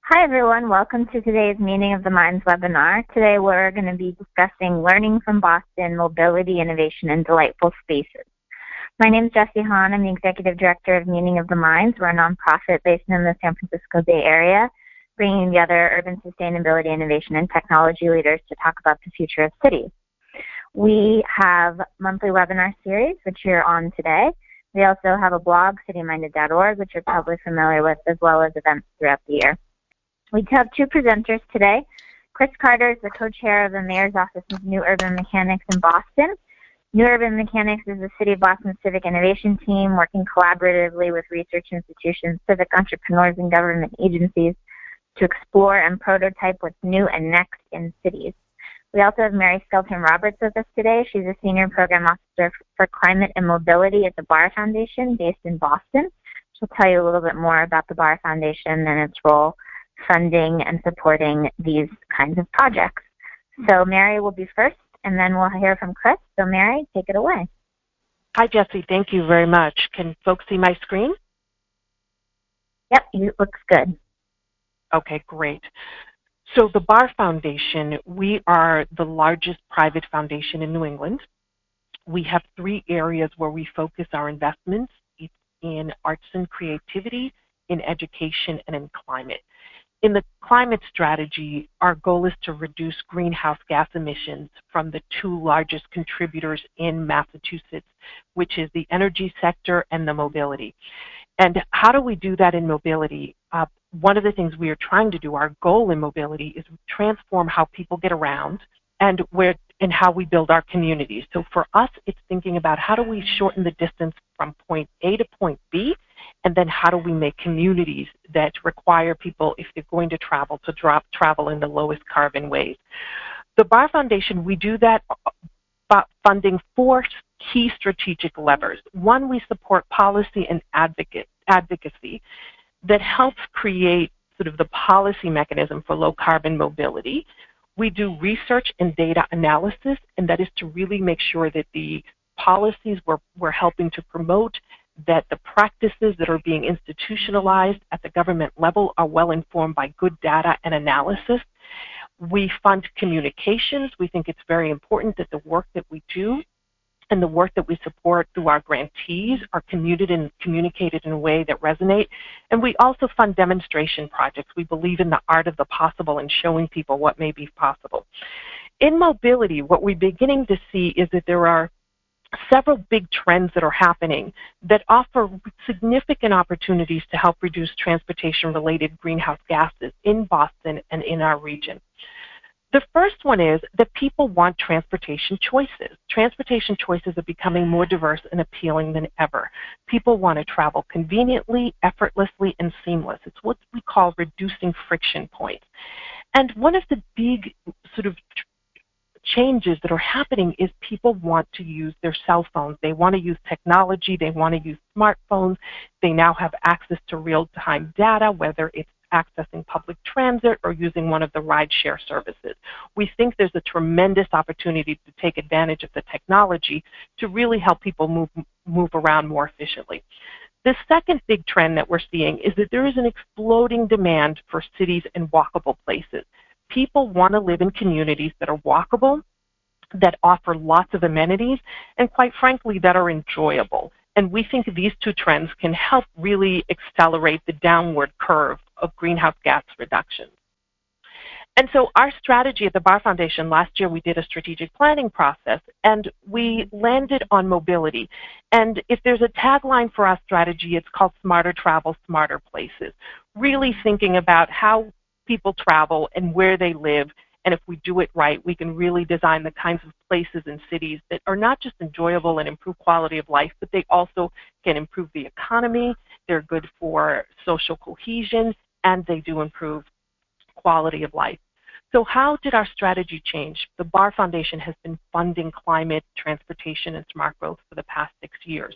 Hi everyone, welcome to today's Meaning of the Minds webinar. Today we're going to be discussing learning from Boston, mobility, innovation, and delightful spaces. My name is Jessie Hahn. I'm the Executive Director of Meaning of the Minds. We're a nonprofit based in the San Francisco Bay Area, bringing together urban sustainability, innovation, and technology leaders to talk about the future of cities. We have monthly webinar series, which you're on today. We also have a blog, cityminded.org, which you're probably familiar with, as well as events throughout the year. We have two presenters today. Kris Carter is the co-chair of the Mayor's Office's New Urban Mechanics in Boston. New Urban Mechanics is the City of Boston's civic innovation team working collaboratively with research institutions, civic entrepreneurs, and government agencies to explore and prototype what's new and next in cities. We also have Mary Skelton Roberts with us today. She's a Senior Program Officer for Climate and Mobility at the Barr Foundation based in Boston. She'll tell you a little bit more about the Barr Foundation and its role funding and supporting these kinds of projects. So Mary will be first, and then we'll hear from Kris. So Mary, take it away. Hi, Jessie. Thank you very much. Can folks see my screen? Yep, it looks good. Okay, great. So the Barr Foundation, we are the largest private foundation in New England. We have three areas where we focus our investments. It's in arts and creativity, in education, and in climate. In the climate strategy, our goal is to reduce greenhouse gas emissions from the two largest contributors in Massachusetts, which is the energy sector and the mobility. And how do we do that in mobility? One of the things we are trying to do, our goal in mobility, is transform how people get around and how we build our communities. So for us, it's thinking about how do we shorten the distance from point A to point B, and then how do we make communities that require people, if they're going to travel travel in the lowest carbon ways. The Barr Foundation, we do that by funding four key strategic levers. One, we support policy and advocacy that helps create sort of the policy mechanism for low carbon mobility. We do research and data analysis, and that is to really make sure that the policies we're helping to promote, that the practices that are being institutionalized at the government level are well informed by good data and analysis. We fund communications. We think it's very important that the work that we do and the work that we support through our grantees are communicated in a way that resonate. And we also fund demonstration projects. We believe in the art of the possible and showing people what may be possible. In mobility, what we're beginning to see is that there are several big trends that are happening that offer significant opportunities to help reduce transportation-related greenhouse gases in Boston and in our region. The first one is that people want transportation choices. Transportation choices are becoming more diverse and appealing than ever. People want to travel conveniently, effortlessly, and seamless. It's what we call reducing friction points. And one of the big sort of changes that are happening is people want to use their cell phones. They want to use technology. They want to use smartphones. They now have access to real-time data, whether it's accessing public transit or using one of the rideshare services. We think there's a tremendous opportunity to take advantage of the technology to really help people move around more efficiently. The second big trend that we're seeing is that there is an exploding demand for cities and walkable places. People want to live in communities that are walkable, that offer lots of amenities, and quite frankly, that are enjoyable. And we think these two trends can help really accelerate the downward curve of greenhouse gas reduction. And so our strategy at the Barr Foundation, last year we did a strategic planning process, and we landed on mobility. And if there's a tagline for our strategy, it's called Smarter Travel, Smarter Places. Really thinking about how people travel and where they live. And if we do it right, we can really design the kinds of places and cities that are not just enjoyable and improve quality of life, but they also can improve the economy. They're good for social cohesion, and they do improve quality of life. So how did our strategy change? The Barr Foundation has been funding climate, transportation, and smart growth for the past 6 years.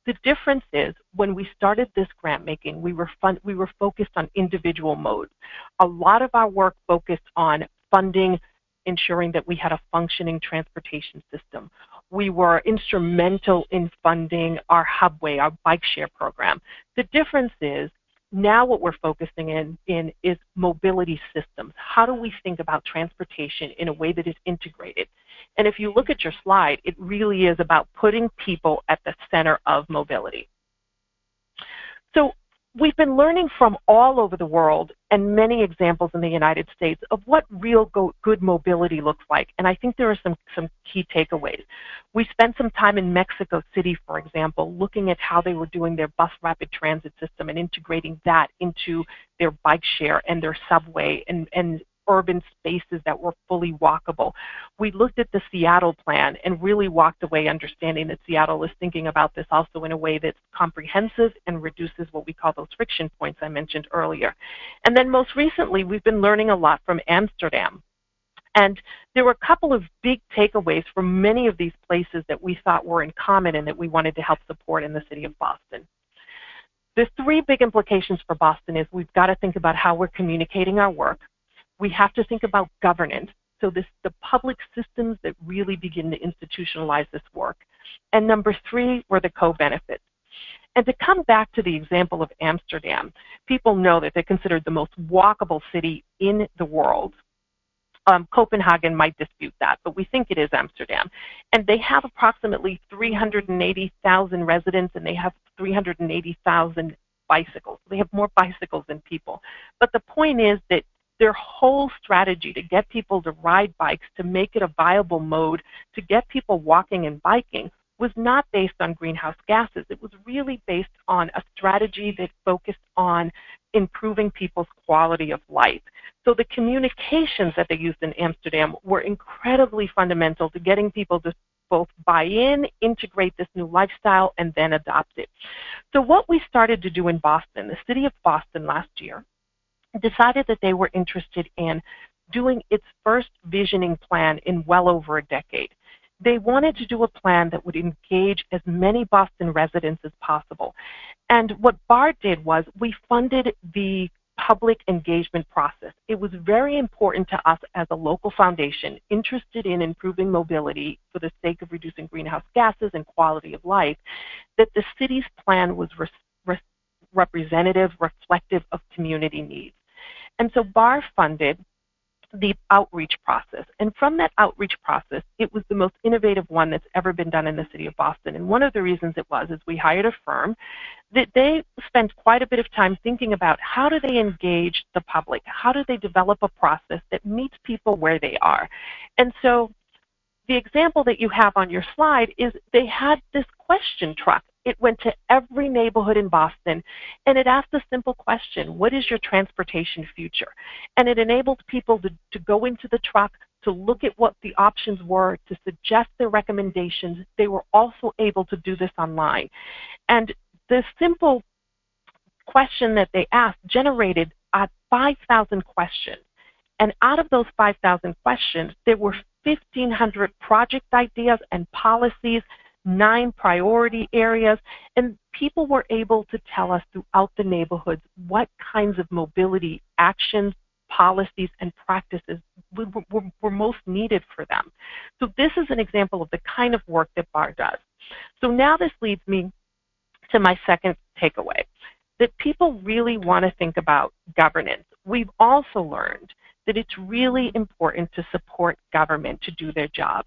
The difference is when we started this grant making, we were focused on individual modes. A lot of our work focused on funding, ensuring that we had a functioning transportation system. We were instrumental in funding our Hubway, our bike share program. The difference is Now what we're focusing in is mobility systems. How do we think about transportation in a way that is integrated? And if you look at your slide, it really is about putting people at the center of mobility. So we've been learning from all over the world and many examples in the United States of what real good mobility looks like. And I think there are some key takeaways. We spent some time in Mexico City, for example, looking at how they were doing their bus rapid transit system and integrating that into their bike share and their subway and urban spaces that were fully walkable. We looked at the Seattle plan and really walked away understanding that Seattle is thinking about this also in a way that's comprehensive and reduces what we call those friction points I mentioned earlier. And then most recently, we've been learning a lot from Amsterdam. And there were a couple of big takeaways from many of these places that we thought were in common and that we wanted to help support in the city of Boston. The three big implications for Boston is we've got to think about how we're communicating our work. We have to think about governance, so the public systems that really begin to institutionalize this work. And number three were the co-benefits. And to come back to the example of Amsterdam, people know that they're considered the most walkable city in the world. Copenhagen might dispute that, but we think it is Amsterdam. And they have approximately 380,000 residents, and they have 380,000 bicycles. They have more bicycles than people. But the point is that their whole strategy to get people to ride bikes, to make it a viable mode, to get people walking and biking, was not based on greenhouse gases. It was really based on a strategy that focused on improving people's quality of life. So the communications that they used in Amsterdam were incredibly fundamental to getting people to both buy in, integrate this new lifestyle, and then adopt it. So what we started to do in Boston, the city of Boston last year, decided that they were interested in doing its first visioning plan in well over a decade. They wanted to do a plan that would engage as many Boston residents as possible. And what Barr did was we funded the public engagement process. It was very important to us as a local foundation interested in improving mobility for the sake of reducing greenhouse gases and quality of life, that the city's plan was representative, reflective of community needs. And so Barr funded the outreach process. And from that outreach process, it was the most innovative one that's ever been done in the city of Boston. And one of the reasons it was is we hired a firm that they spent quite a bit of time thinking about how do they engage the public? How do they develop a process that meets people where they are? And so the example that you have on your slide is they had this question truck. It went to every neighborhood in Boston, and it asked a simple question: what is your transportation future? And it enabled people to go into the truck, to look at what the options were, to suggest their recommendations. They were also able to do this online. And the simple question that they asked generated 5,000 questions. And out of those 5,000 questions, there were 1,500 project ideas and policies, 9 priority areas, and people were able to tell us throughout the neighborhoods what kinds of mobility actions, policies, and practices were most needed for them. So this is an example of the kind of work that Barr does. So now this leads me to my second takeaway, that people really want to think about governance. We've also learned that it's really important to support government to do their job.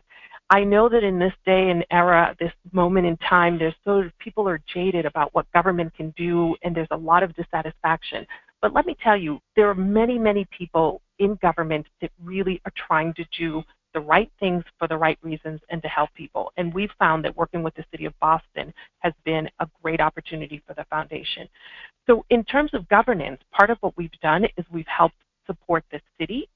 I know that in this day and era, this moment in time, people are jaded about what government can do, and there's a lot of dissatisfaction. But let me tell you, there are many, many people in government that really are trying to do the right things for the right reasons and to help people. And we've found that working with the city of Boston has been a great opportunity for the foundation. So in terms of governance, part of what we've done is we've helped support the city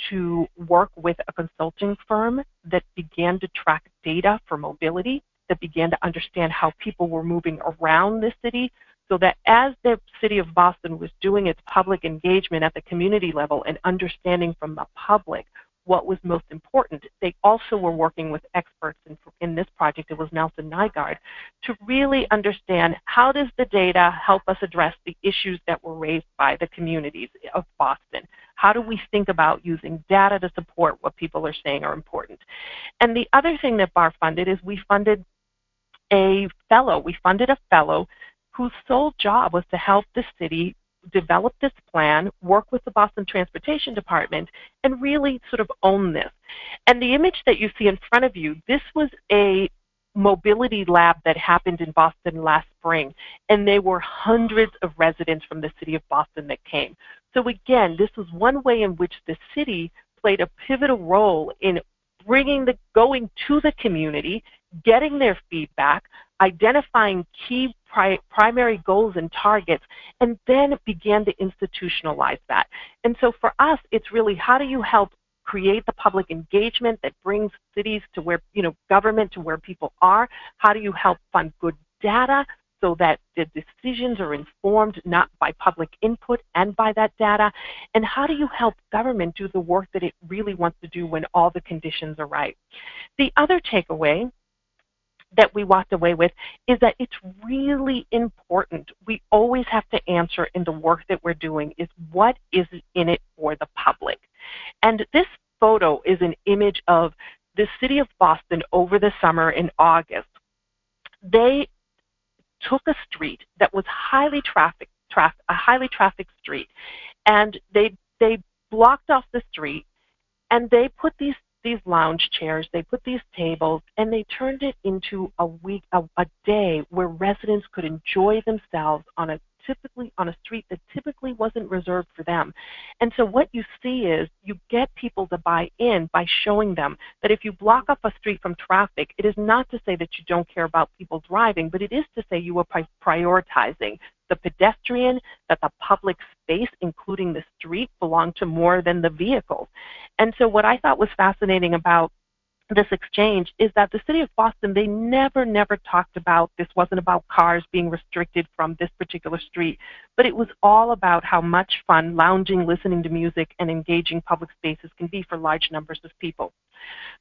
to work with a consulting firm that began to track data for mobility, that began to understand how people were moving around the city, so that as the city of Boston was doing its public engagement at the community level and understanding from the public what was most important, they also were working with experts in this project. It was Nelson Nygaard, to really understand how does the data help us address the issues that were raised by the communities of Boston. How do we think about using data to support what people are saying are important? And the other thing that Barr funded is we funded a fellow. We funded a fellow whose sole job was to help the city develop this plan, work with the Boston Transportation Department, and really sort of own this. And the image that you see in front of you, this was a mobility lab that happened in Boston last spring, and there were hundreds of residents from the city of Boston that came. So again, this was one way in which the city played a pivotal role in going to the community, getting their feedback, identifying key primary goals and targets, and then began to institutionalize that. And so for us, it's really, how do you help create the public engagement that brings cities to where, government to where people are? How do you help fund good data so that the decisions are informed not by public input and by that data? And how do you help government do the work that it really wants to do when all the conditions are right? The other takeaway that we walked away with is that it's really important. We always have to answer in the work that we're doing is, what is in it for the public? And this photo is an image of the city of Boston over the summer in August. They took a street that was a highly trafficked street, and they blocked off the street, and they put these lounge chairs, they put these tables, and they turned it into a day where residents could enjoy themselves on a street that typically wasn't reserved for them. And so what you see is you get people to buy in by showing them that if you block off a street from traffic, it is not to say that you don't care about people driving, but it is to say you are prioritizing the pedestrian, that the public space, including the street, belong to more than the vehicles. And so what I thought was fascinating about this exchange is that the city of Boston, they never talked about, this wasn't about cars being restricted from this particular street, but it was all about how much fun lounging, listening to music, and engaging public spaces can be for large numbers of people.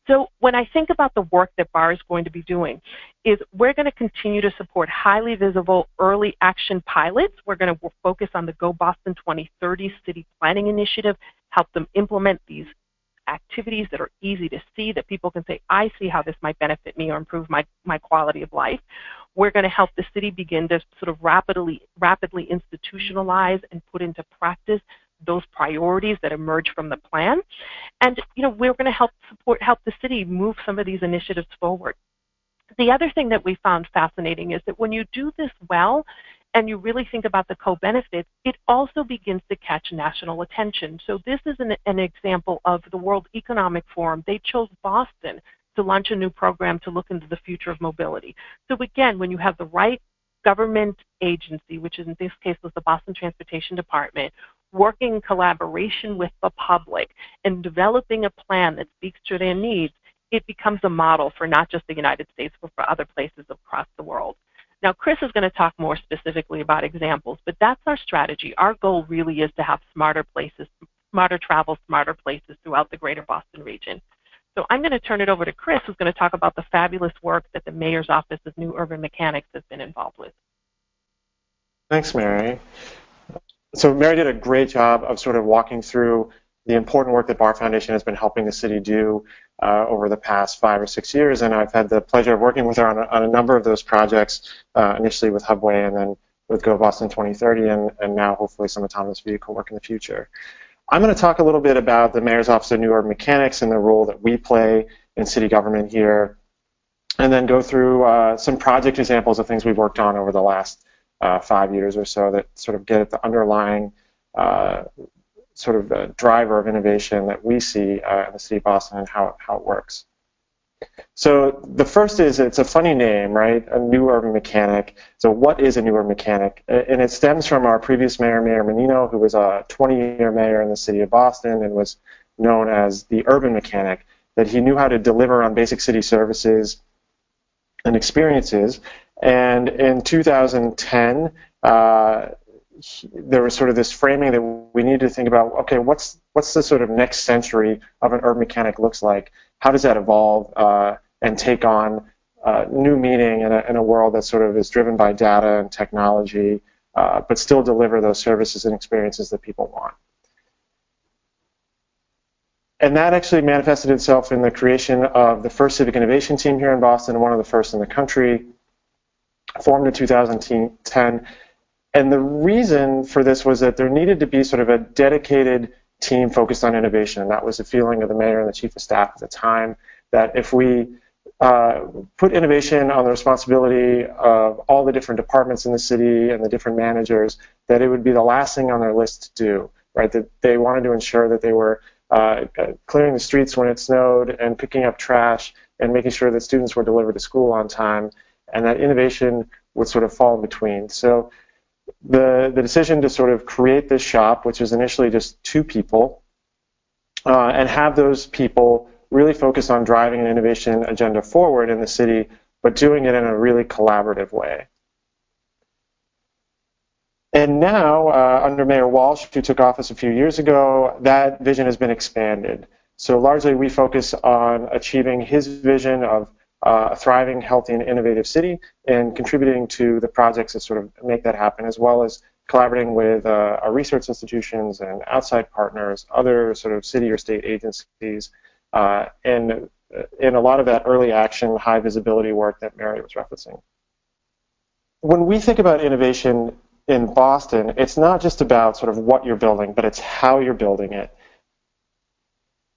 So when I think about the work that Barr is going to be doing, is we're going to continue to support highly visible early action pilots. We're going to focus on the Go Boston 2030 city planning initiative, help them implement these activities that are easy to see, that people can say, I see how this might benefit me or improve my quality of life. We're going to help the city begin to sort of rapidly institutionalize and put into practice those priorities that emerge from the plan. And we're going to help the city move some of these initiatives forward. The other thing that we found fascinating is that when you do this well, and you really think about the co-benefits, it also begins to catch national attention. So this is an example of the World Economic Forum. They chose Boston to launch a new program to look into the future of mobility. So again, when you have the right government agency, which in this case was the Boston Transportation Department, working in collaboration with the public and developing a plan that speaks to their needs, it becomes a model for not just the United States, but for other places across the world. Now, Kris is going to talk more specifically about examples, but that's our strategy. Our goal really is to have smarter places, smarter travel, smarter places throughout the greater Boston region. So I'm going to turn it over to Kris, who's going to talk about the fabulous work that the Mayor's Office of New Urban Mechanics has been involved with. Thanks, Mary. So Mary did a great job of sort of walking through the important work that Barr Foundation has been helping the city do over the past 5 or 6 years, and I've had the pleasure of working with her on a number of those projects, initially with Hubway and then with Go Boston 2030, and now hopefully some autonomous vehicle work in the future. I'm going to talk a little bit about the Mayor's Office of New Urban Mechanics and the role that we play in city government here, and then go through some project examples of things we've worked on over the last 5 years or so that sort of get at the underlying sort of driver of innovation that we see in the city of Boston and how it works. So the first is, it's a funny name, right? A new urban mechanic. So what is a new urban mechanic? And it stems from our previous mayor, Mayor Menino, who was a 20-year mayor in the city of Boston and was known as the urban mechanic, that he knew how to deliver on basic city services and experiences. And in 2010, there was sort of this framing that we needed to think about, okay, what's the sort of next century of an urban mechanic looks like? How does that evolve and take on new meaning in a world that sort of is driven by data and technology, but still deliver those services and experiences that people want? And that actually manifested itself in the creation of the first civic innovation team here in Boston, one of the first in the country. formed in 2010. And the reason for this was that there needed to be sort of a dedicated team focused on innovation. And that was the feeling of the mayor and the chief of staff at the time, that if we put innovation on the responsibility of all the different departments in the city and the different managers, that it would be the last thing on their list to do, right? That they wanted to ensure that they were clearing the streets when it snowed and picking up trash and making sure that students were delivered to school on time, and that innovation would sort of fall in between. So the decision to sort of create this shop, which was initially just 2 people, and have those people really focus on driving an innovation agenda forward in the city, but doing it in a really collaborative way. And now, under Mayor Walsh, who took office a few years ago, that vision has been expanded. So largely we focus on achieving his vision of a thriving, healthy, and innovative city, and contributing to the projects that sort of make that happen, as well as collaborating with our research institutions and outside partners, other sort of city or state agencies, and in a lot of that early action, high visibility work that Mary was referencing. When we think about innovation in Boston, it's not just about sort of what you're building, but it's how you're building it.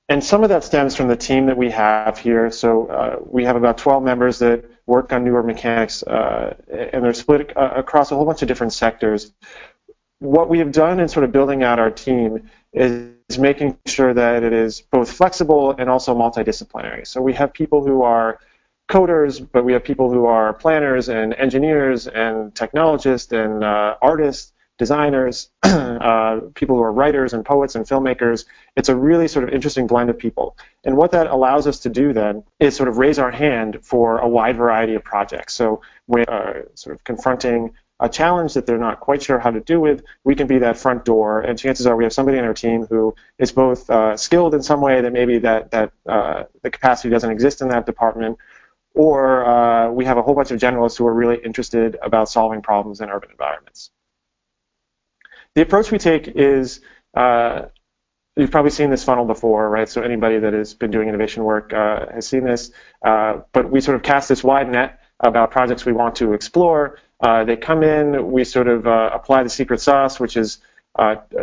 And some of that stems from the team that we have here. So we have about 12 members that work on newer mechanics, and they're split across a whole bunch of different sectors. What we have done in sort of building out our team is making sure that it is both flexible and also multidisciplinary. So we have people who are coders, but we have people who are planners and engineers and technologists and artists, designers, people who are writers and poets and filmmakers. It's a really sort of interesting blend of people. And what that allows us to do then is sort of raise our hand for a wide variety of projects. So when sort of confronting a challenge that they're not quite sure how to do with, we can be that front door, and chances are we have somebody in our team who is both skilled in some way that maybe that the capacity doesn't exist in that department, or we have a whole bunch of generalists who are really interested about solving problems in urban environments. The approach we take is, you've probably seen this funnel before, right? So anybody that has been doing innovation work has seen this, but we sort of cast this wide net about projects we want to explore. They come in, we sort of apply the secret sauce, which is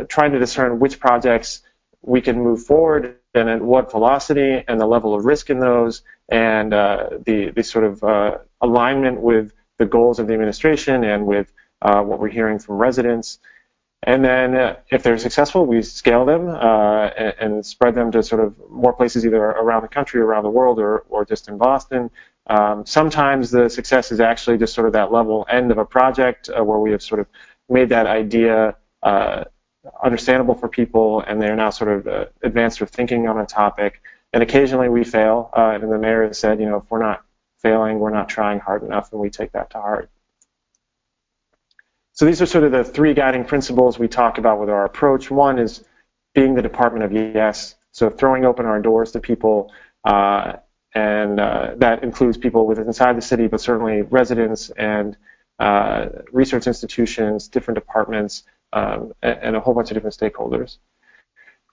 trying to discern which projects we can move forward and at what velocity and the level of risk in those, and the sort of alignment with the goals of the administration and with what we're hearing from residents. And then if they're successful, we scale them and spread them to sort of more places either around the country, around the world, or just in Boston. Sometimes the success is actually just sort of that level end of a project where we have sort of made that idea understandable for people, and they're now sort of advanced their thinking on a topic. And occasionally we fail, and the mayor has said, if we're not failing, we're not trying hard enough, and we take that to heart. So these are sort of the 3 guiding principles we talk about with our approach. One is being the department of yes, so throwing open our doors to people, and that includes people within inside the city, but certainly residents and research institutions, different departments, and a whole bunch of different stakeholders.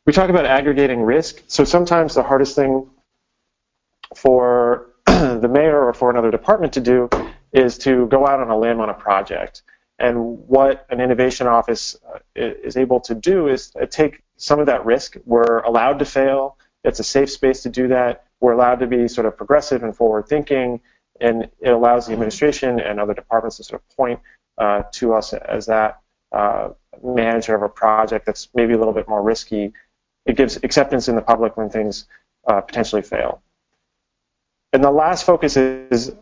We talk about aggregating risk. So sometimes the hardest thing for the mayor or for another department to do is to go out on a limb on a project. And what an innovation office is able to do is take some of that risk. We're allowed to fail. It's a safe space to do that. We're allowed to be sort of progressive and forward-thinking, and it allows the administration and other departments to sort of point to us as that manager of a project that's maybe a little bit more risky. It gives acceptance in the public when things potentially fail. And the last focus is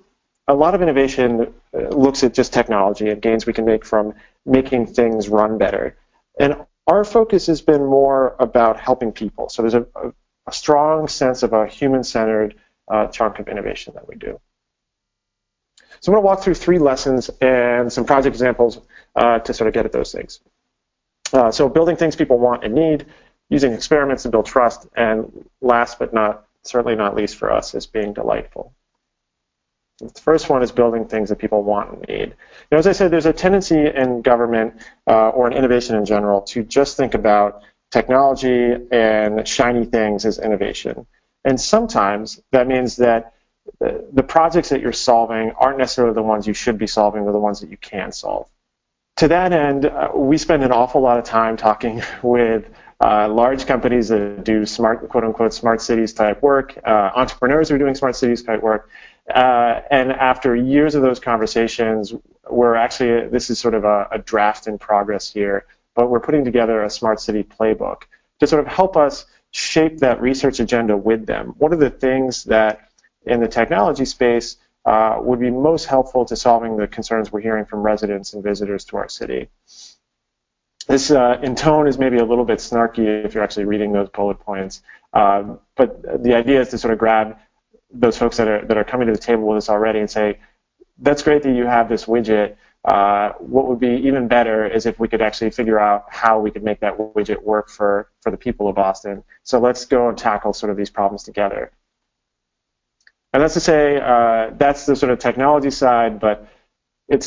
a lot of innovation looks at just technology and gains we can make from making things run better. And our focus has been more about helping people. So there's a strong sense of a human-centered chunk of innovation that we do. So I'm going to walk through 3 lessons and some project examples to sort of get at those things. So building things people want and need, using experiments to build trust, and last but certainly not least for us is being delightful. The first one is building things that people want and need. As I said, there's a tendency in government or in innovation in general to just think about technology and shiny things as innovation. And sometimes that means that the projects that you're solving aren't necessarily the ones you should be solving or the ones that you can solve. To that end, we spend an awful lot of time talking with large companies that do smart, quote-unquote, smart cities type work, entrepreneurs who are doing smart cities type work. And after years of those conversations, this is sort of a draft in progress here, but we're putting together a smart city playbook to sort of help us shape that research agenda with them. What are the things that in the technology space would be most helpful to solving the concerns we're hearing from residents and visitors to our city? This, in tone, is maybe a little bit snarky if you're actually reading those bullet points, but the idea is to sort of grab those folks that are coming to the table with us already and say, that's great that you have this widget. What would be even better is if we could actually figure out how we could make that widget work for the people of Boston. So let's go and tackle sort of these problems together. And that's to say, that's the sort of technology side, but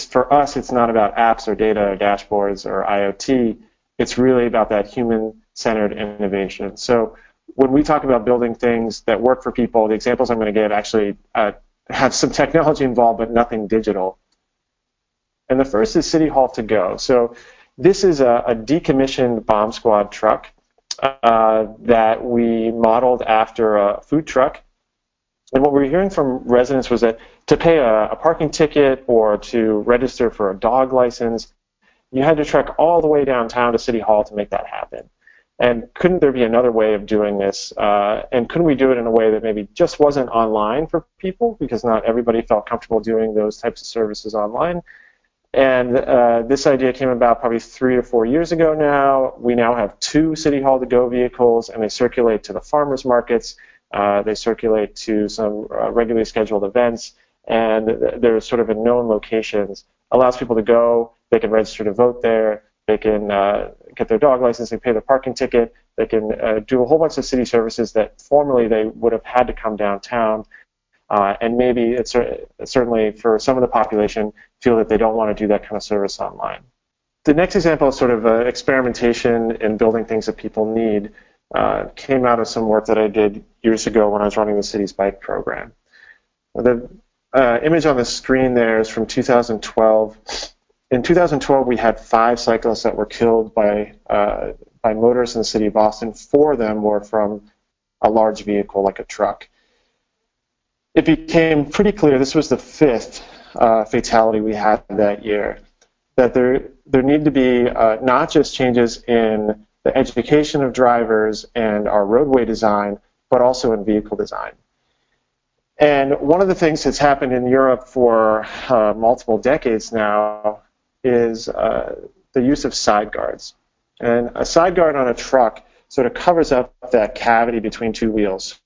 for us, it's not about apps or data or dashboards or IoT. It's really about that human-centered innovation. So when we talk about building things that work for people, the examples I'm going to give actually have some technology involved, but nothing digital. And the first is City Hall to Go. So this is a decommissioned bomb squad truck that we modeled after a food truck. And what we were hearing from residents was that to pay a parking ticket or to register for a dog license, you had to trek all the way downtown to City Hall to make that happen. And couldn't there be another way of doing this? And couldn't we do it in a way that maybe just wasn't online for people, because not everybody felt comfortable doing those types of services online? And this idea came about probably 3 or 4 years ago now. We now have 2 City Hall to Go vehicles, and they circulate to the farmers markets. They circulate to some regularly scheduled events, and they're sort of in known locations. Allows people to go. They can register to vote there. They can get their dog license, they pay their parking ticket, they can do a whole bunch of city services that formerly they would have had to come downtown, and maybe it's certainly for some of the population feel that they don't want to do that kind of service online. The next example is sort of experimentation in building things that people need. Came out of some work that I did years ago when I was running the city's bike program. The image on the screen there is from 2012. In 2012, we had 5 cyclists that were killed by motorists in the city of Boston. 4 of them were from a large vehicle like a truck. It became pretty clear, this was the 5th fatality we had that year, that there need to be not just changes in the education of drivers and our roadway design, but also in vehicle design. And one of the things that's happened in Europe for multiple decades now is the use of side guards. And a side guard on a truck sort of covers up that cavity between 2 wheels.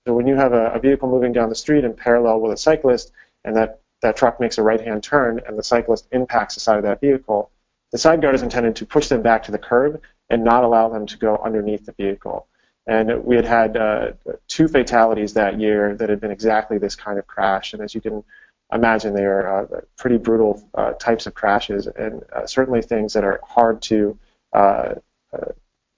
So when you have a vehicle moving down the street in parallel with a cyclist, and that truck makes a right-hand turn and the cyclist impacts the side of that vehicle, the side guard is intended to push them back to the curb and not allow them to go underneath the vehicle. And we had 2 fatalities that year that had been exactly this kind of crash. And as you can imagine, they are pretty brutal types of crashes, and certainly things that are hard to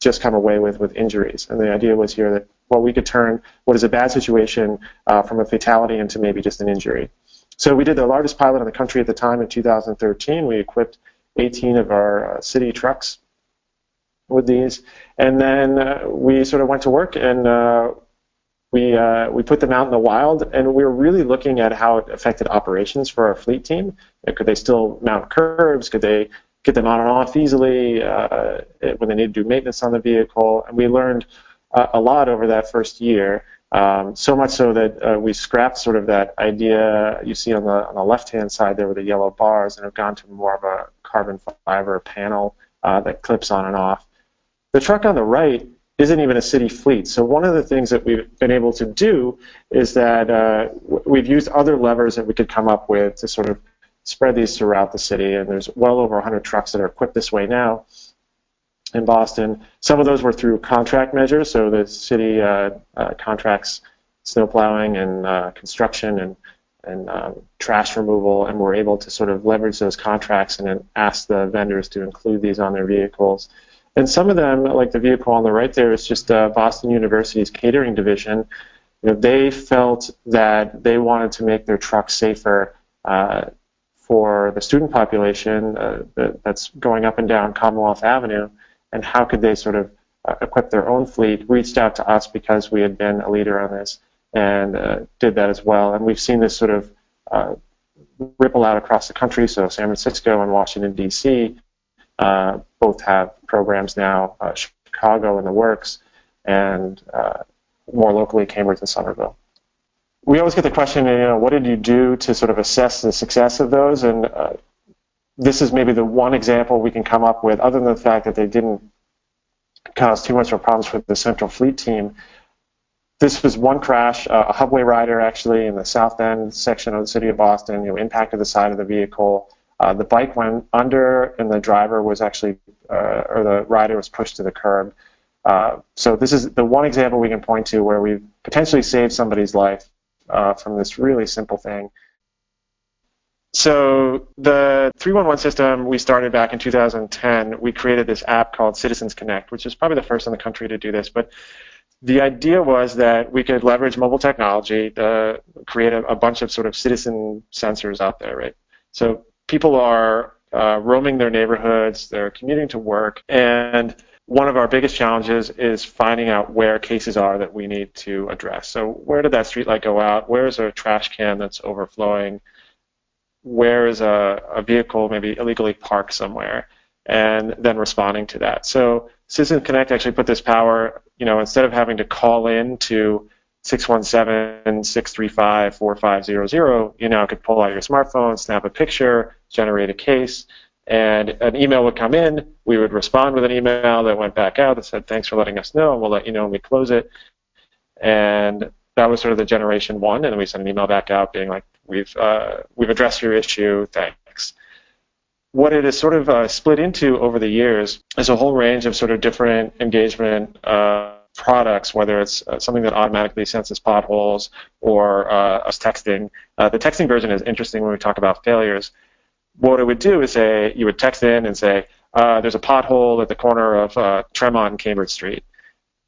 just come away with injuries. And the idea was here that, well, we could turn what is a bad situation from a fatality into maybe just an injury. So we did the largest pilot in the country at the time in 2013. We equipped 18 of our city trucks with these, and then we sort of went to work, and we put them out in the wild, and we were really looking at how it affected operations for our fleet team. Could they still mount curbs? Could they get them on and off easily when they need to do maintenance on the vehicle? And we learned a lot over that first year, so much so that we scrapped sort of that idea you see on the left-hand side there with the yellow bars, and have gone to more of a carbon fiber panel that clips on and off. The truck on the right isn't even a city fleet. So one of the things that we've been able to do is that we've used other levers that we could come up with to sort of spread these throughout the city. And there's well over 100 trucks that are equipped this way now in Boston. Some of those were through contract measures. So the city contracts snow plowing and construction and trash removal, and we're able to sort of leverage those contracts and then ask the vendors to include these on their vehicles. And some of them, like the vehicle on the right there, is just Boston University's catering division. they felt that they wanted to make their trucks safer for the student population that's going up and down Commonwealth Avenue, and how could they sort of equip their own fleet, reached out to us because we had been a leader on this, and did that as well. And we've seen this sort of ripple out across the country. So San Francisco and Washington, D.C. Both have programs now, Chicago in the works, and more locally, Cambridge and Somerville. We always get the question, what did you do to sort of assess the success of those? And this is maybe the one example we can come up with, other than the fact that they didn't cause too much of problems with the central fleet team. This was one crash, a Hubway rider actually in the South End section of the city of Boston, impacted the side of the vehicle. The bike went under, and the driver was actually, or the rider was pushed to the curb. So this is the one example we can point to where we've potentially saved somebody's life from this really simple thing. So the 311 system we started back in 2010. We created this app called Citizens Connect, which is probably the first in the country to do this. But the idea was that we could leverage mobile technology to create a bunch of sort of citizen sensors out there, right? So people are roaming their neighborhoods, they're commuting to work, and one of our biggest challenges is finding out where cases are that we need to address. So where did that streetlight go out? Where is a trash can that's overflowing? Where is a vehicle maybe illegally parked somewhere? And then responding to that. So Citizen Connect actually put this power, instead of having to call in to 617-635-4500, you now could pull out your smartphone, snap a picture, generate a case, and an email would come in. We would respond with an email that went back out that said, thanks for letting us know, and we'll let you know when we close it. And that was sort of the generation one, and then we sent an email back out being like, we've addressed your issue, thanks. What it has sort of split into over the years is a whole range of sort of different engagement products, whether it's something that automatically senses potholes or us texting. The texting version is interesting when we talk about failures. What it would do is say, you would text in and say, there's a pothole at the corner of Tremont and Cambridge Street.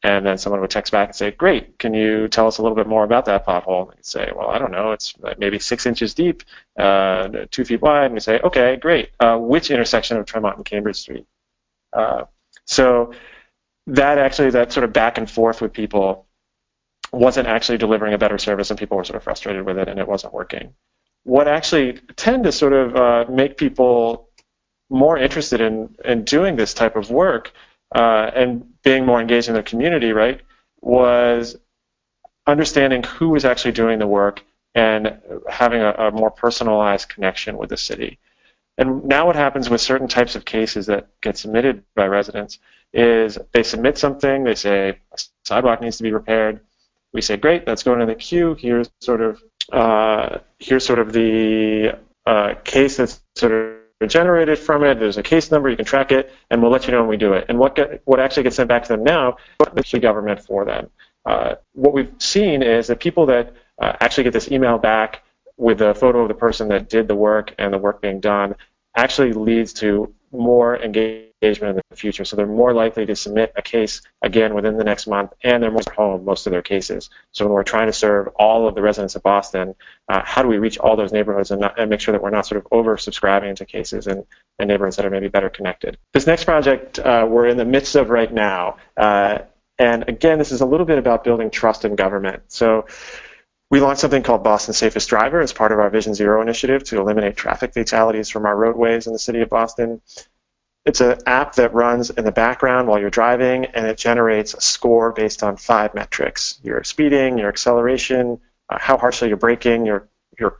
And then someone would text back and say, great, can you tell us a little bit more about that pothole? And you'd say, well, I don't know, it's maybe 6 inches deep, 2 feet wide. And you say, okay, great. Which intersection of Tremont and Cambridge Street? So that sort of back and forth with people wasn't actually delivering a better service, and people were sort of frustrated with it, and it wasn't working. What actually tended to sort of make people more interested in doing this type of work and being more engaged in their community, right, was understanding who was actually doing the work and having a more personalized connection with the city. And now what happens with certain types of cases that get submitted by residents is they submit something, they say a sidewalk needs to be repaired. We say, great, let's go into the queue. Here's sort of the case that's sort of generated from it. There's a case number, you can track it, and we'll let you know when we do it. And what actually gets sent back to them now is the government for them. What we've seen is that people that actually get this email back with a photo of the person that did the work and the work being done actually leads to more engagement in the future. So they're more likely to submit a case again within the next month, and they're more home most of their cases. So when we're trying to serve all of the residents of Boston, how do we reach all those neighborhoods and make sure that we're not sort of over-subscribing to cases in neighborhoods that are maybe better connected? This next project we're in the midst of right now, and again, this is a little bit about building trust in government. So we launched something called Boston's Safest Driver as part of our Vision Zero initiative to eliminate traffic fatalities from our roadways in the city of Boston. It's an app that runs in the background while you're driving, and it generates a score based on 5 metrics: your speeding, your acceleration, how harshly you're braking, your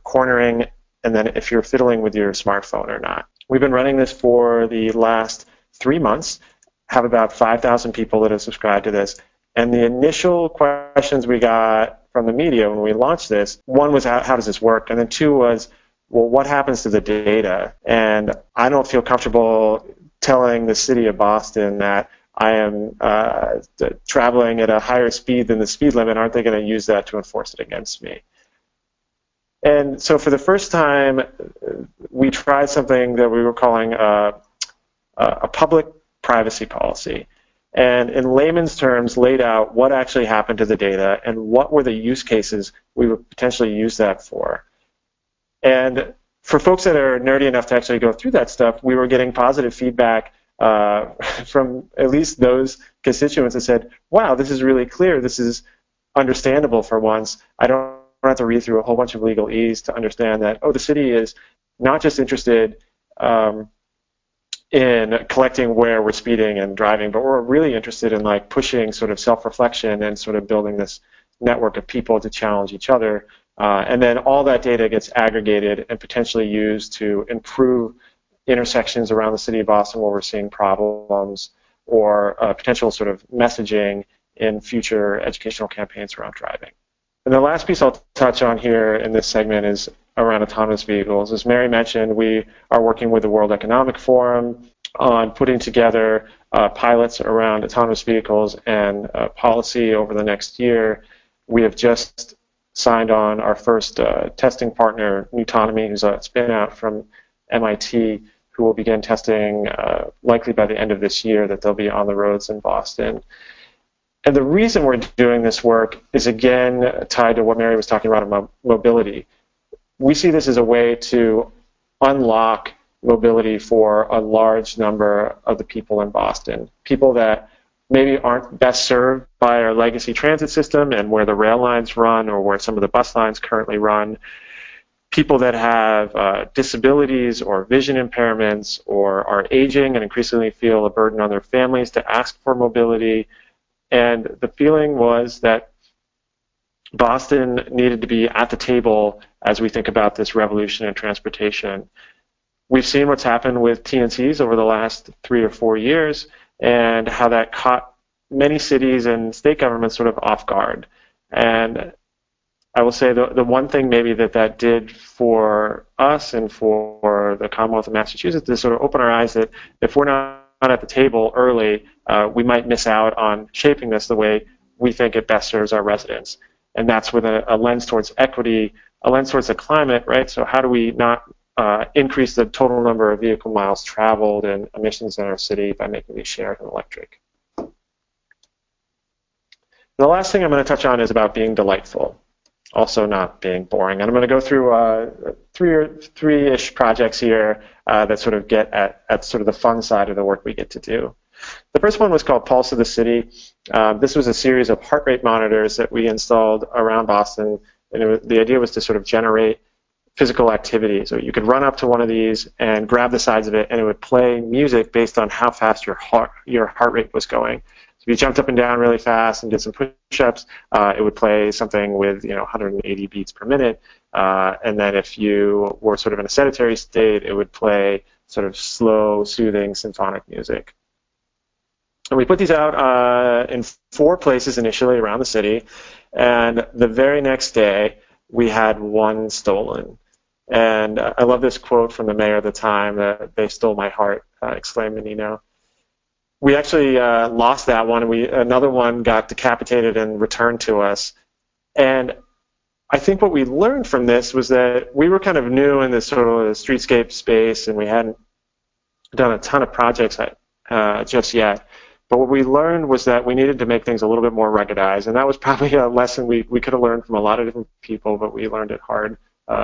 cornering, and then if you're fiddling with your smartphone or not. We've been running this for the last 3 months, have about 5,000 people that have subscribed to this, and the initial questions we got from the media when we launched this, one was how does this work, and then 2 was, well, what happens to the data? And I don't feel comfortable telling the city of Boston that I am traveling at a higher speed than the speed limit. Aren't they going to use that to enforce it against me? And so for the first time, we tried something that we were calling a public privacy policy. and in layman's terms laid out what actually happened to the data and what were the use cases we would potentially use that for. And for folks that are nerdy enough to actually go through that stuff, we were getting positive feedback from at least those constituents that said, wow, this is really clear, this is understandable for once. I don't have to read through a whole bunch of legalese to understand that, oh, the city is not just interested in collecting where we're speeding and driving, but we're really interested in like pushing sort of self-reflection and sort of building this network of people to challenge each other. And then all that data gets aggregated and potentially used to improve intersections around the city of Boston where we're seeing problems, or potential sort of messaging in future educational campaigns around driving. And the last piece I'll touch on here in this segment is around autonomous vehicles. As Mary mentioned, we are working with the World Economic Forum on putting together pilots around autonomous vehicles and policy over the next year. We have just signed on our first testing partner, Nutonomy, who's a spin-out from MIT, who will begin testing likely by the end of this year, that they'll be on the roads in Boston. And the reason we're doing this work is, again, tied to what Mary was talking about mobility. We see this as a way to unlock mobility for a large number of the people in Boston, people that maybe aren't best served by our legacy transit system and where the rail lines run or where some of the bus lines currently run, people that have disabilities or vision impairments or are aging and increasingly feel a burden on their families to ask for mobility. And the feeling was that Boston needed to be at the table as we think about this revolution in transportation. We've seen what's happened with TNCs over the last 3 or 4 years and how that caught many cities and state governments sort of off guard. And I will say the one thing maybe that did for us and for the Commonwealth of Massachusetts is sort of open our eyes that if we're not at the table early, we might miss out on shaping this the way we think it best serves our residents. And that's with a lens towards equity, a lens towards the climate, right? So how do we not increase the total number of vehicle miles traveled and emissions in our city by making these shared and electric? The last thing I'm going to touch on is about being delightful, also not being boring. And I'm going to go through three-ish projects here that sort of get at sort of the fun side of the work we get to do. The first one was called Pulse of the City. This was a series of heart rate monitors that we installed around Boston, and the idea was to sort of generate physical activity. So you could run up to one of these and grab the sides of it, and it would play music based on how fast your heart rate was going. So if you jumped up and down really fast and did some push-ups, it would play something with 180 beats per minute. And then if you were sort of in a sedentary state, it would play sort of slow, soothing symphonic music. And we put these out in 4 places initially around the city, and the very next day we had one stolen. And I love this quote from the mayor at the time, that "they stole my heart," exclaimed Menino. We actually lost that one, and another one got decapitated and returned to us. And I think what we learned from this was that we were kind of new in this sort of streetscape space, and we hadn't done a ton of projects just yet. But what we learned was that we needed to make things a little bit more ruggedized, and that was probably a lesson we could have learned from a lot of different people, but we learned it hard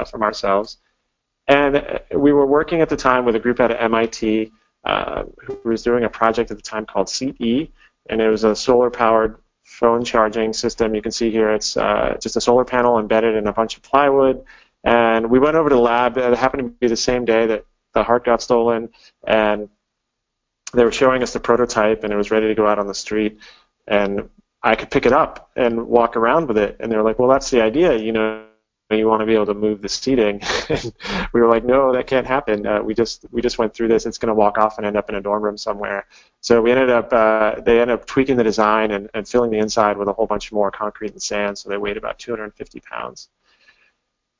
from ourselves. And we were working at the time with a group out of MIT who was doing a project at the time called Seat E, and it was a solar-powered phone charging system. You can see here it's just a solar panel embedded in a bunch of plywood. And we went over to the lab. It happened to be the same day that the heart got stolen, and they were showing us the prototype, and it was ready to go out on the street, and I could pick it up and walk around with it. And they were like, well, that's the idea, you want to be able to move the seating. And we were like, no, that can't happen. We just went through this. It's going to walk off and end up in a dorm room somewhere. So they ended up tweaking the design and filling the inside with a whole bunch more concrete and sand, so they weighed about 250 pounds.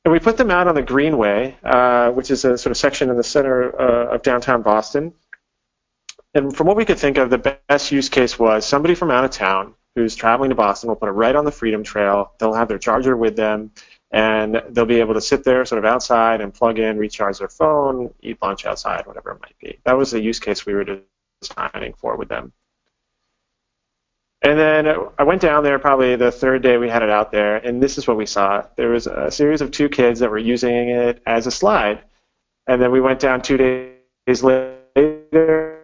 And we put them out on the Greenway, which is a sort of section in the center of downtown Boston. And from what we could think of, the best use case was somebody from out of town who's traveling to Boston will put it right on the Freedom Trail. They'll have their charger with them, and they'll be able to sit there sort of outside and plug in, recharge their phone, eat lunch outside, whatever it might be. That was the use case we were designing for with them. And then I went down there probably the third day we had it out there, and this is what we saw. There was a series of two kids that were using it as a slide. And then we went down 2 days later,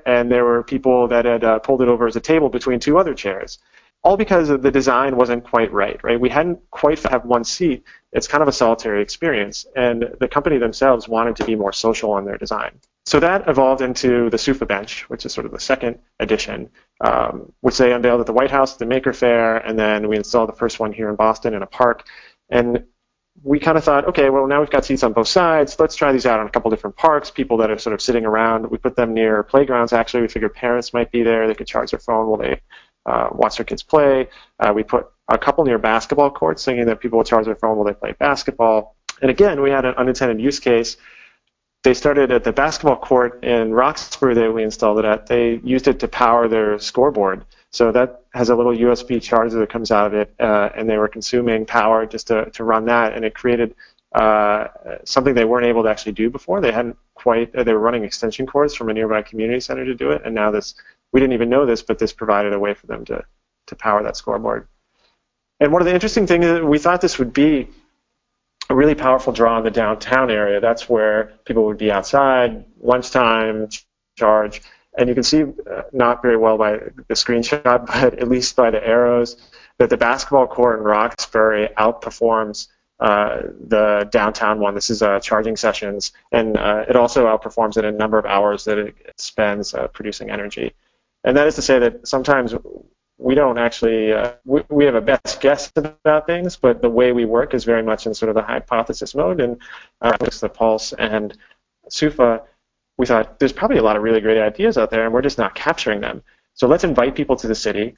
and there were people that had pulled it over as a table between two other chairs, all because the design wasn't quite right? We hadn't quite have one seat. It's kind of a solitary experience, and the company themselves wanted to be more social in their design. So that evolved into the sofa bench, which is sort of the second edition, which they unveiled at the White House, the Maker Faire, and then we installed the first one here in Boston in a park. And we kind of thought, okay, well, now we've got seats on both sides. Let's try these out on a couple different parks, people that are sort of sitting around. We put them near playgrounds, actually. We figured parents might be there. They could charge their phone while they watch their kids play. We put a couple near basketball courts, thinking that people would charge their phone while they play basketball. And again, we had an unintended use case. They started at the basketball court in Roxbury that we installed it at. They used it to power their scoreboard. So that has a little USB charger that comes out of it, and they were consuming power just to run that, and it created something they weren't able to actually do before. They hadn't quite, they were running extension cords from a nearby community center to do it, and now this, we didn't even know this, but this provided a way for them to power that scoreboard. And one of the interesting things is that we thought this would be a really powerful draw in the downtown area. That's where people would be outside, lunchtime, charge. And you can see, not very well by the screenshot, but at least by the arrows, that the basketball court in Roxbury outperforms the downtown one. This is charging sessions, and it also outperforms it in a number of hours that it spends producing energy. And that is to say that sometimes we don't actually, we have a best guess about things, but the way we work is very much in sort of the hypothesis mode, and the Pulse and SUFA, we thought there's probably a lot of really great ideas out there, and we're just not capturing them. So let's invite people to the city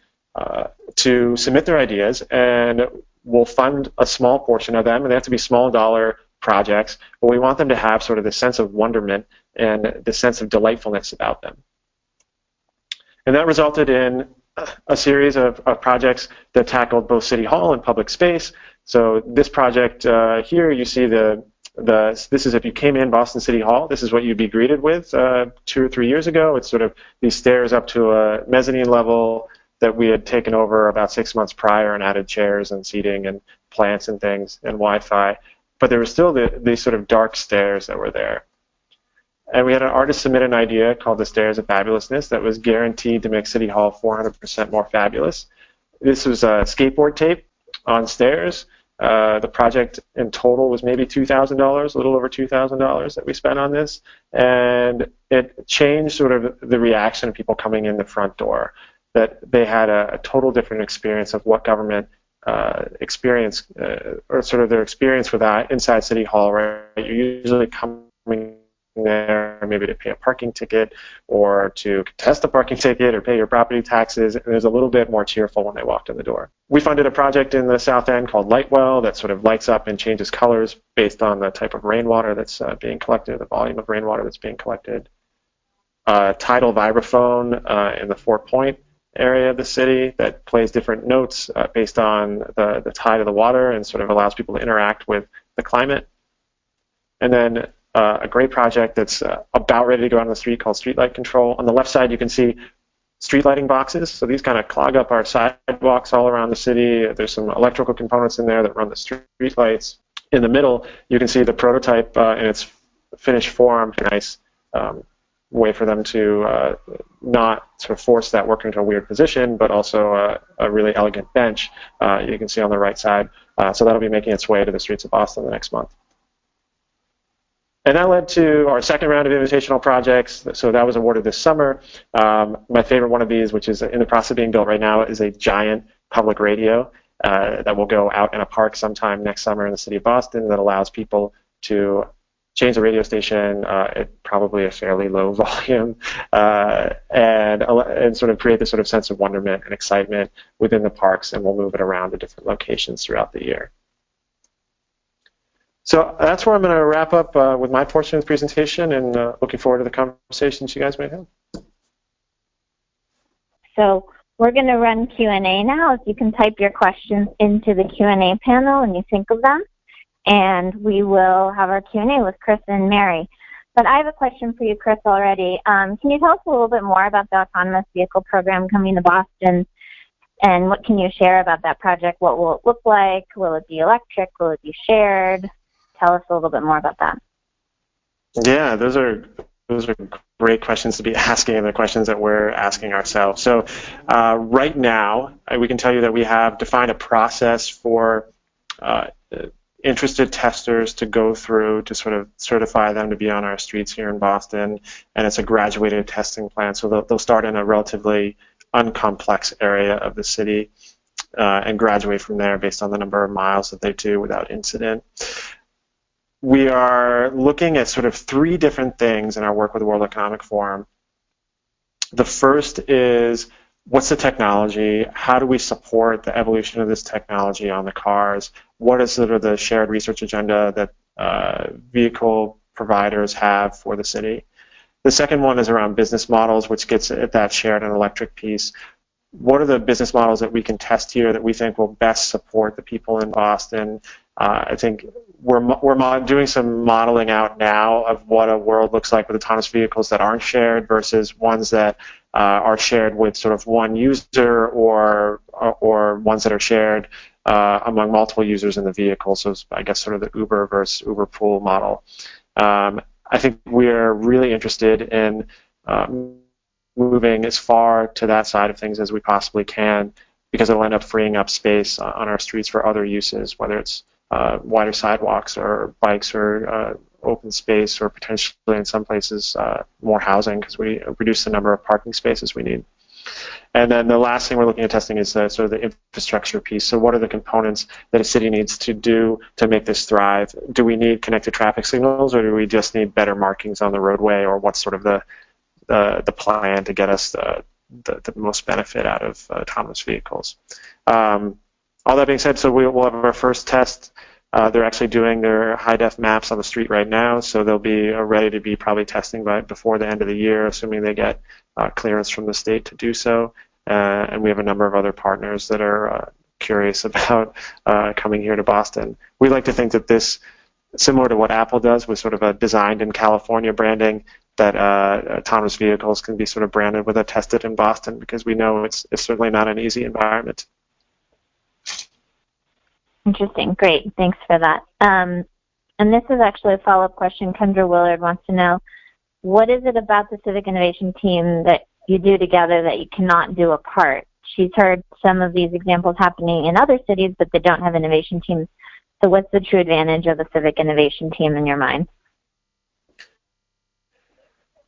to submit their ideas, and we'll fund a small portion of them, and they have to be small dollar projects, but we want them to have sort of this sense of wonderment and the sense of delightfulness about them. And that resulted in a series of projects that tackled both City Hall and public space. So this project here, you see this is if you came in Boston City Hall, this is what you'd be greeted with 2 or 3 years ago. It's sort of these stairs up to a mezzanine level that we had taken over about 6 months prior and added chairs and seating and plants and things and Wi-Fi. But there were still these sort of dark stairs that were there. And we had an artist submit an idea called the Stairs of Fabulousness that was guaranteed to make City Hall 400% more fabulous. This was skateboard tape on stairs. The project in total was maybe $2,000, a little over $2,000 that we spent on this. And it changed sort of the reaction of people coming in the front door, that they had a total different experience of what government experience, or sort of their experience with that inside City Hall, right? You're usually coming there maybe to pay a parking ticket or to contest a parking ticket or pay your property taxes, and there's a little bit more cheerful when they walked in the door. We funded a project in the South End called Lightwell that sort of lights up and changes colors based on the type of rainwater that's being collected, the volume of rainwater that's being collected. Tidal vibraphone in the Fort Point area of the city that plays different notes based on the tide of the water and sort of allows people to interact with the climate. And then a great project that's about ready to go out on the street called Streetlight Control. On the left side, you can see street lighting boxes. So these kind of clog up our sidewalks all around the city. There's some electrical components in there that run the street lights. In the middle, you can see the prototype in its finished form. Nice way for them to not sort of force that worker into a weird position, but also a really elegant bench you can see on the right side. So that'll be making its way to the streets of Boston the next month. And that led to our second round of invitational projects. So that was awarded this summer. My favorite one of these, which is in the process of being built right now, is a giant public radio that will go out in a park sometime next summer in the city of Boston that allows people to change the radio station at probably a fairly low volume and sort of create this sort of sense of wonderment and excitement within the parks, and we'll move it around to different locations throughout the year. So that's where I'm going to wrap up with my portion of the presentation, and looking forward to the conversations you guys might have. So we're going to run Q&A now. If you can type your questions into the Q&A panel when you think of them, and we will have our Q&A with Kris and Mary. But I have a question for you, Kris, already. Can you tell us a little bit more about the autonomous vehicle program coming to Boston? And what can you share about that project? What will it look like? Will it be electric? Will it be shared? Tell us a little bit more about that. Yeah, those are great questions to be asking, and the questions that we're asking ourselves. So right now, we can tell you that we have defined a process for interested testers to go through to sort of certify them to be on our streets here in Boston, and it's a graduated testing plan. So they'll start in a relatively uncomplex area of the city and graduate from there based on the number of miles that they do without incident. We are looking at sort of three different things in our work with the World Economic Forum. The first is, what's the technology? How do we support the evolution of this technology on the cars? What is sort of the shared research agenda that vehicle providers have for the city? The second one is around business models, which gets at that shared and electric piece. What are the business models that we can test here that we think will best support the people in Boston? I think we're doing some modeling out now of what a world looks like with autonomous vehicles that aren't shared versus ones that are shared with sort of one user or ones that are shared among multiple users in the vehicle. So I guess sort of the Uber versus Uber pool model. I think we're really interested in moving as far to that side of things as we possibly can, because it'll end up freeing up space on our streets for other uses, whether it's wider sidewalks or bikes or open space, or potentially in some places more housing, because we reduce the number of parking spaces we need. And then the last thing we're looking at testing is sort of the infrastructure piece. So what are the components that a city needs to do to make this thrive? Do we need connected traffic signals, or do we just need better markings on the roadway, or what's sort of the plan to get us the most benefit out of autonomous vehicles? All that being said, so we'll have our first test. They're actually doing their high-def maps on the street right now, so they'll be ready to be probably testing before the end of the year, assuming they get clearance from the state to do so. And we have a number of other partners that are curious about coming here to Boston. We like to think that this, similar to what Apple does with sort of a designed in California branding, that autonomous vehicles can be sort of branded with a tested in Boston, because we know it's certainly not an easy environment. Interesting. Great. Thanks for that. And this is actually a follow-up question. Kendra Willard wants to know, what is it about the Civic Innovation Team that you do together that you cannot do apart? She's heard some of these examples happening in other cities, but they don't have innovation teams. So what's the true advantage of the Civic Innovation Team in your mind?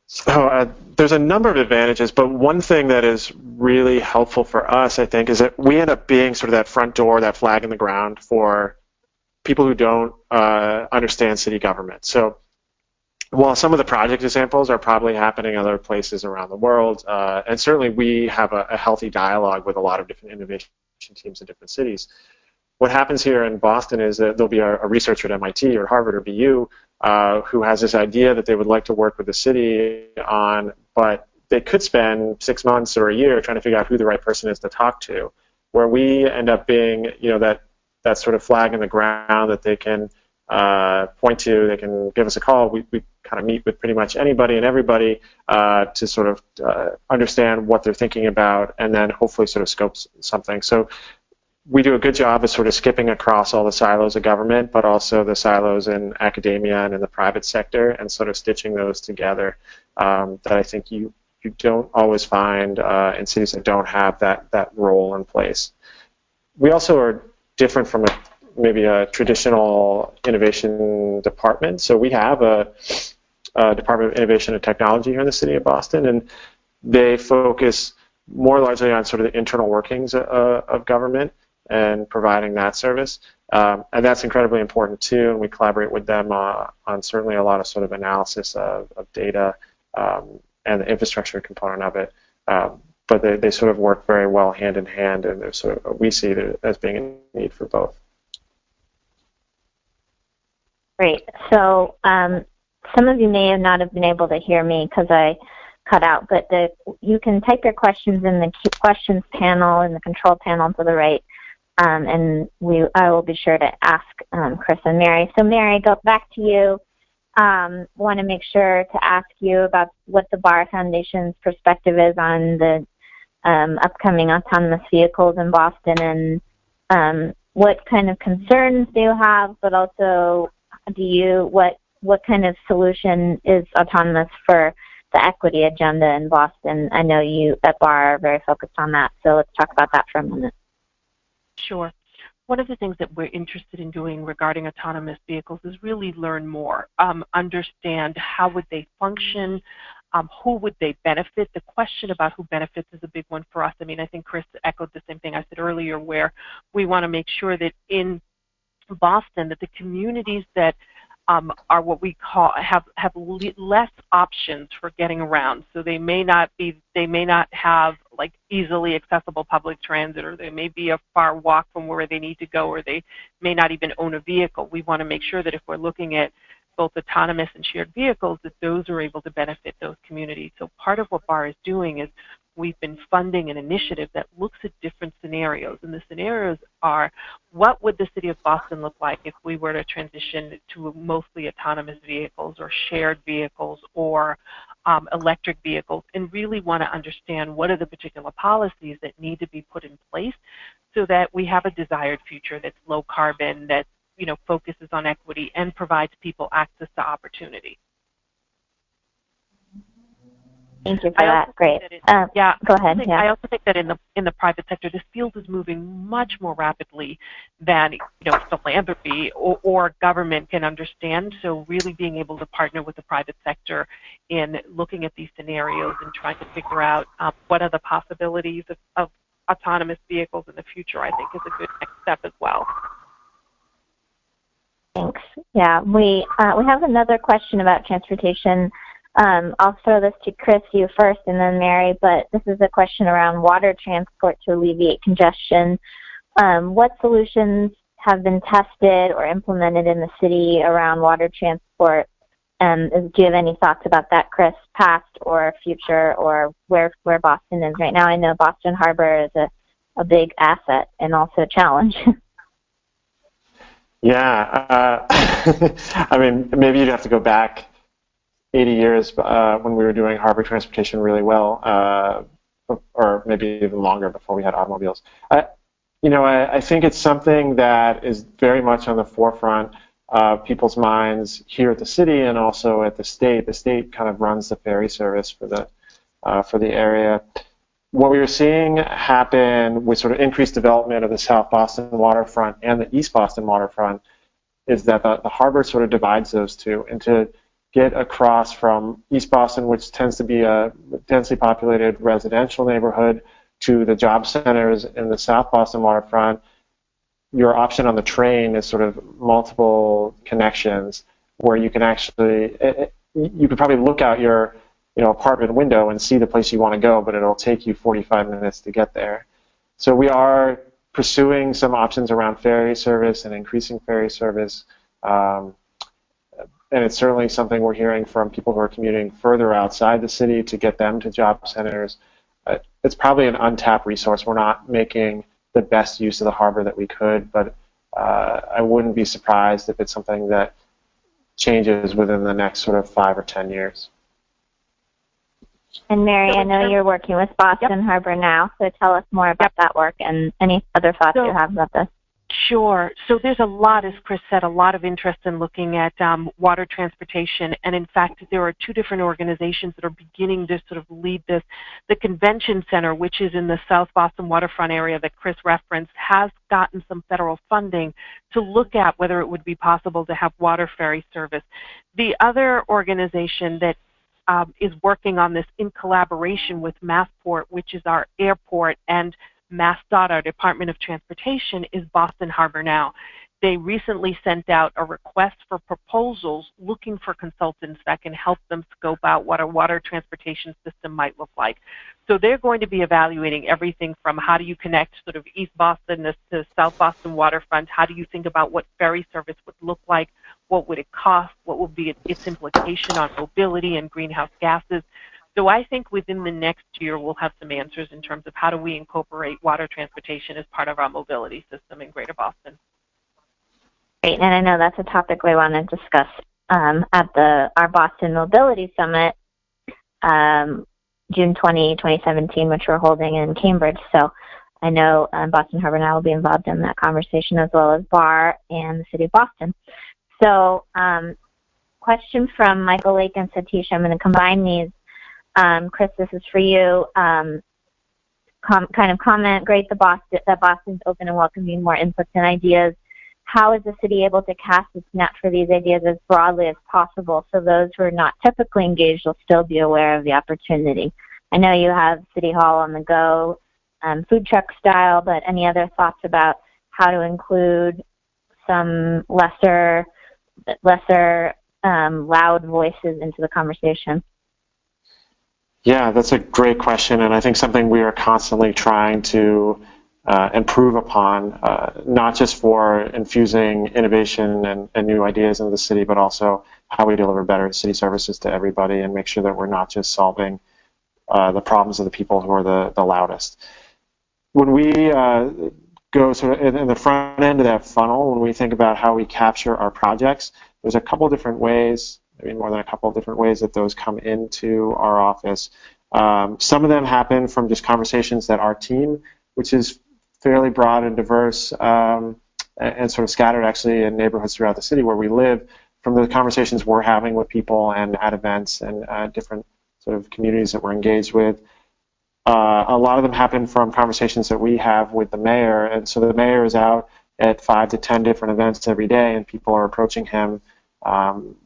So there's a number of advantages, but one thing that is really helpful for us, I think, is that we end up being sort of that front door, that flag in the ground for people who don't understand city government. So while some of the project examples are probably happening other places around the world, and certainly we have a healthy dialogue with a lot of different innovation teams in different cities, what happens here in Boston is that there'll be a researcher at MIT or Harvard or BU who has this idea that they would like to work with the city on, but they could spend 6 months or a year trying to figure out who the right person is to talk to, where we end up being, that sort of flag in the ground that they can point to. They can give us a call. We kind of meet with pretty much anybody and everybody to sort of understand what they're thinking about, and then hopefully sort of scope something. So we do a good job of sort of skipping across all the silos of government, but also the silos in academia and in the private sector, and sort of stitching those together that I think you don't always find in cities that don't have that role in place. We also are different from maybe a traditional innovation department. So we have a Department of Innovation and Technology here in the city of Boston, and they focus more largely on sort of the internal workings of government and providing that service. And that's incredibly important too, and we collaborate with them on certainly a lot of sort of analysis of data and the infrastructure component of it. But they sort of work very well hand in hand, and there's sort of, we see it as being a need for both. Great. So some of you may not have been able to hear me because I cut out, but you can type your questions in the questions panel in the control panel to the right, and I will be sure to ask Kris and Mary. So Mary, go back to you. Want to make sure to ask you about what the Barr Foundation's perspective is on the upcoming autonomous vehicles in Boston, and what kind of concerns do you have, but also what kind of solution is autonomous for the equity agenda in Boston? I know you at Barr are very focused on that, so let's talk about that for a minute. Sure. One of the things that we're interested in doing regarding autonomous vehicles is really learn more, understand how would they function, who would they benefit. The question about who benefits is a big one for us. I mean, I think Kris echoed the same thing I said earlier, where we want to make sure that in Boston that the communities that are what we call have less options for getting around. So they may not have like easily accessible public transit, or they may be a far walk from where they need to go, or they may not even own a vehicle. We want to make sure that if we're looking at both autonomous and shared vehicles, that those are able to benefit those communities. So part of what Barr is doing is we've been funding an initiative that looks at different scenarios. And the scenarios are, what would the city of Boston look like if we were to transition to mostly autonomous vehicles or shared vehicles or electric vehicles, and really want to understand what are the particular policies that need to be put in place so that we have a desired future that's low carbon, that focuses on equity and provides people access to opportunity. Thank you for that. Great. Go ahead. I also think that in the private sector, this field is moving much more rapidly than philanthropy or government can understand. So really being able to partner with the private sector in looking at these scenarios and trying to figure out what are the possibilities of autonomous vehicles in the future, I think is a good next step as well. Thanks. Yeah, we have another question about transportation. I'll throw this to Kris, you first, and then Mary, but this is a question around water transport to alleviate congestion. What solutions have been tested or implemented in the city around water transport? Do you have any thoughts about that, Kris, past or future, or where Boston is right now? I know Boston Harbor is a big asset and also a challenge. Yeah, I mean, maybe you'd have to go back 80 years when we were doing harbor transportation really well, or maybe even longer before we had automobiles. I think it's something that is very much on the forefront of people's minds here at the city and also at the state. The state kind of runs the ferry service for the area. What we were seeing happen with sort of increased development of the South Boston waterfront and the East Boston waterfront is that the harbor sort of divides those two. And to get across from East Boston, which tends to be a densely populated residential neighborhood, to the job centers in the South Boston waterfront, your option on the train is sort of multiple connections where you can actually, you could probably look out your apartment window and see the place you want to go, but it'll take you 45 minutes to get there. So we are pursuing some options around ferry service and increasing ferry service. And it's certainly something we're hearing from people who are commuting further outside the city to get them to job centers. It's probably an untapped resource. We're not making the best use of the harbor that we could, but I wouldn't be surprised if it's something that changes within the next sort of 5 or 10 years. And Mary, I know you're working with Boston Harbor now, so tell us more about that work and any other thoughts you have about this. Sure. So there's a lot, as Kris said, a lot of interest in looking at water transportation. And in fact, there are two different organizations that are beginning to sort of lead this. The Convention Center, which is in the South Boston waterfront area that Kris referenced, has gotten some federal funding to look at whether it would be possible to have water ferry service. The other organization that is working on this in collaboration with Massport, which is our airport, and MassDOT, our Department of Transportation, is Boston Harbor Now. They recently sent out a request for proposals looking for consultants that can help them scope out what a water transportation system might look like. So they're going to be evaluating everything from how do you connect sort of East Boston to South Boston waterfront, how do you think about what ferry service would look like, what would it cost, what would be its implication on mobility and greenhouse gases. So I think within the next year we'll have some answers in terms of how do we incorporate water transportation as part of our mobility system in Greater Boston. Great, and I know that's a topic we want to discuss at our Boston Mobility Summit. June 20, 2017, which we're holding in Cambridge. So I know Boston Harbor and I will be involved in that conversation, as well as Barr and the City of Boston. So question from Michael Lake and Satish. I'm going to combine these. Kris, this is for you. Kind of comment, great that Boston's open and welcoming more inputs and ideas. How is the city able to cast its net for these ideas as broadly as possible so those who are not typically engaged will still be aware of the opportunity? I know you have City Hall on the go, food truck style, but any other thoughts about how to include some lesser loud voices into the conversation? Yeah, that's a great question, and I think something we are constantly trying to improve upon, not just for infusing innovation and new ideas into the city, but also how we deliver better city services to everybody and make sure that we're not just solving the problems of the people who are the loudest. When we go sort of in the front end of that funnel, when we think about how we capture our projects, there's a couple different ways, maybe more than a couple of different ways that those come into our office. Some of them happen from just conversations that our team, which is fairly broad and diverse and sort of scattered actually in neighborhoods throughout the city where we live, from the conversations we're having with people and at events and different sort of communities that we're engaged with. A lot of them happen from conversations that we have with the mayor, and so the mayor is out at 5 to 10 different events every day, and people are approaching him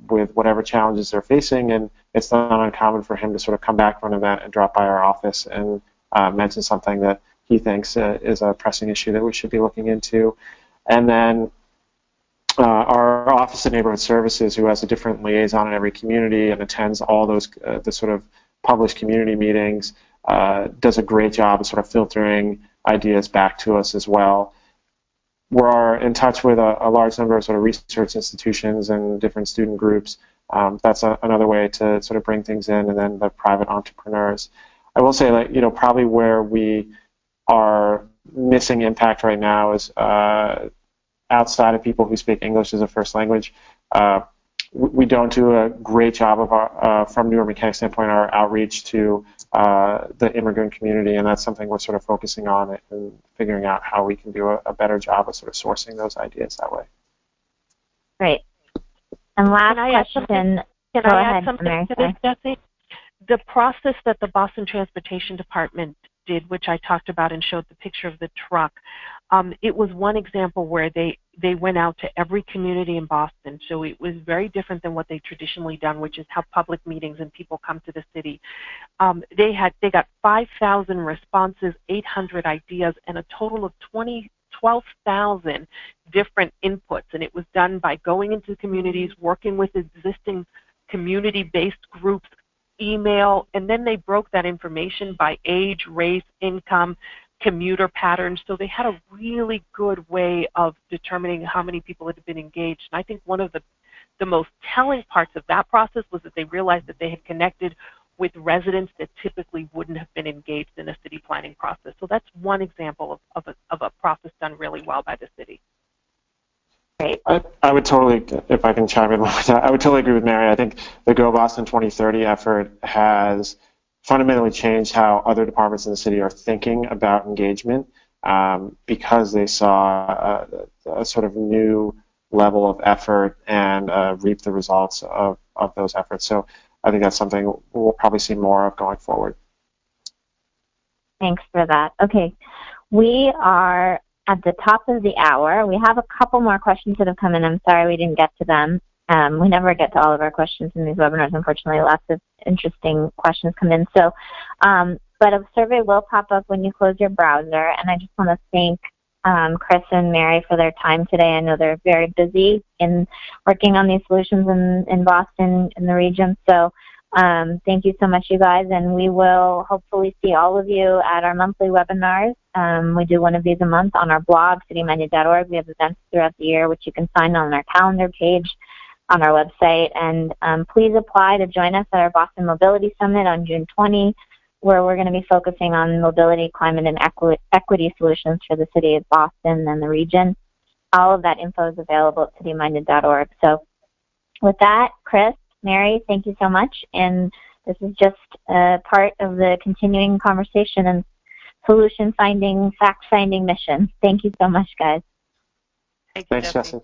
with whatever challenges they're facing, and it's not uncommon for him to sort of come back from an event and drop by our office and mention something that he thinks is a pressing issue that we should be looking into. And then our Office of Neighborhood Services, who has a different liaison in every community and attends all those the sort of published community meetings, does a great job of sort of filtering ideas back to us as well. We're in touch with a large number of sort of research institutions and different student groups. That's another way to sort of bring things in, and then the private entrepreneurs. I will say that, you know, probably where we are missing impact right now is outside of people who speak English as a first language. We don't do a great job of our, from New York Mechanics standpoint, our outreach to the immigrant community, and that's something we're sort of focusing on and figuring out how we can do a better job of sort of sourcing those ideas that way. Great. And last question. Can I add something to this, Jesse? The process that the Boston Transportation Department did, which I talked about and showed the picture of the truck, it was one example where they went out to every community in Boston. So it was very different than what they traditionally done, which is have public meetings and people come to the city. They got 5,000 responses, 800 ideas, and a total of 12,000 different inputs. And it was done by going into communities, working with existing community-based groups, email, and then they broke that information by age, race, income, commuter patterns. So they had a really good way of determining how many people had been engaged. And I think one of the most telling parts of that process was that they realized that they had connected with residents that typically wouldn't have been engaged in a city planning process. So that's one example of a process done really well by the city. Great. I would totally, if I can chime in, I would totally agree with Mary. I think the Go Boston 2030 effort has fundamentally changed how other departments in the city are thinking about engagement because they saw a sort of new level of effort and reap the results of those efforts. So I think that's something we'll probably see more of going forward. Thanks for that. Okay, we are at the top of the hour. We have a couple more questions that have come in. I'm sorry we didn't get to them. We never get to all of our questions in these webinars, unfortunately. Lots of interesting questions come in. So, but a survey will pop up when you close your browser, and I just want to thank Kris and Mary for their time today. I know they're very busy in working on these solutions in Boston, in the region. So thank you so much, you guys, and we will hopefully see all of you at our monthly webinars. We do one of these a month on our blog, cityminded.org. We have events throughout the year, which you can find on our calendar page on our website. And please apply to join us at our Boston Mobility Summit on June 20, where we're going to be focusing on mobility, climate, and equity solutions for the city of Boston and the region. All of that info is available at cityminded.org. So with that, Kris, Mary, thank you so much. And This is just a part of the continuing conversation and solution finding, fact finding mission. Thank you so much, guys. Thanks, Jesse.